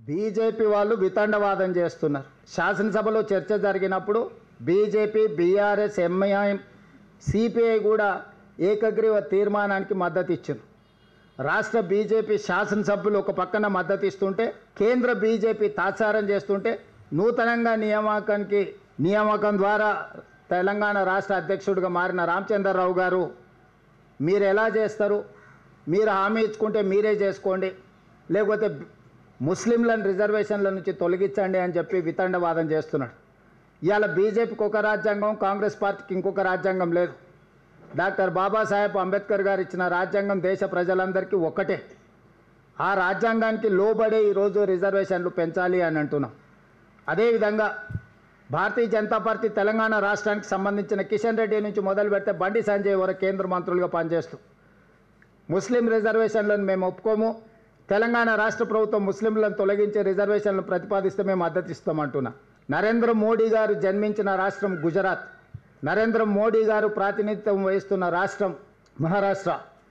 BJP వాళ్ళు వితండవాదం చేస్తున్నారు. శాసనసభలో చర్చ జరిగినప్పుడు బీజేపీ, బీఆర్ఎస్, ఎంఐఎం, సిపిఐ కూడా ఏకగ్రీవ తీర్మానానికి మద్దతు ఇచ్చారు. రాష్ట్ర బీజేపీ శాసనసభ్యులు ఒక పక్కన మద్దతు ఇస్తుంటే, కేంద్ర బీజేపీ తాత్సారం చేస్తుంటే, నూతనంగా నియామకం ద్వారా తెలంగాణ రాష్ట్ర అధ్యక్షుడిగా మారిన రామచంద్రరావు గారు మీరు ఎలా చేస్తారు, మీరు హామీ ఇచ్చుకుంటే మీరే చేసుకోండి, లేకపోతే ముస్లింలను రిజర్వేషన్ల నుంచి తొలగించండి అని చెప్పి వితండవాదం చేస్తున్నాడు. ఇవాళ బీజేపీకి ఒక రాజ్యాంగం, కాంగ్రెస్ పార్టీకి ఇంకొక రాజ్యాంగం లేదు. డాక్టర్ బాబాసాహెబ్ అంబేద్కర్ గారు ఇచ్చిన రాజ్యాంగం దేశ ప్రజలందరికీ ఒక్కటే. ఆ రాజ్యాంగానికి లోబడే ఈరోజు రిజర్వేషన్లు పెంచాలి అని అంటున్నాం. అదేవిధంగా భారతీయ జనతా పార్టీ తెలంగాణ రాష్ట్రానికి సంబంధించిన కిషన్ రెడ్డి నుంచి మొదలు పెడితే బండి సంజయ్ వరకు కేంద్ర మంత్రులుగా పనిచేస్తూ ముస్లిం రిజర్వేషన్లను మేము ఒప్పుకోము, తెలంగాణ రాష్ట్ర ప్రభుత్వం ముస్లింలను తొలగించే రిజర్వేషన్లను ప్రతిపాదిస్తే మేము మద్దతు ఇస్తామంటున్నా. నరేంద్ర మోడీ గారు జన్మించిన రాష్ట్రం గుజరాత్, నరేంద్ర మోడీ గారు ప్రాతినిధ్యం వహిస్తున్న రాష్ట్రం మహారాష్ట్ర.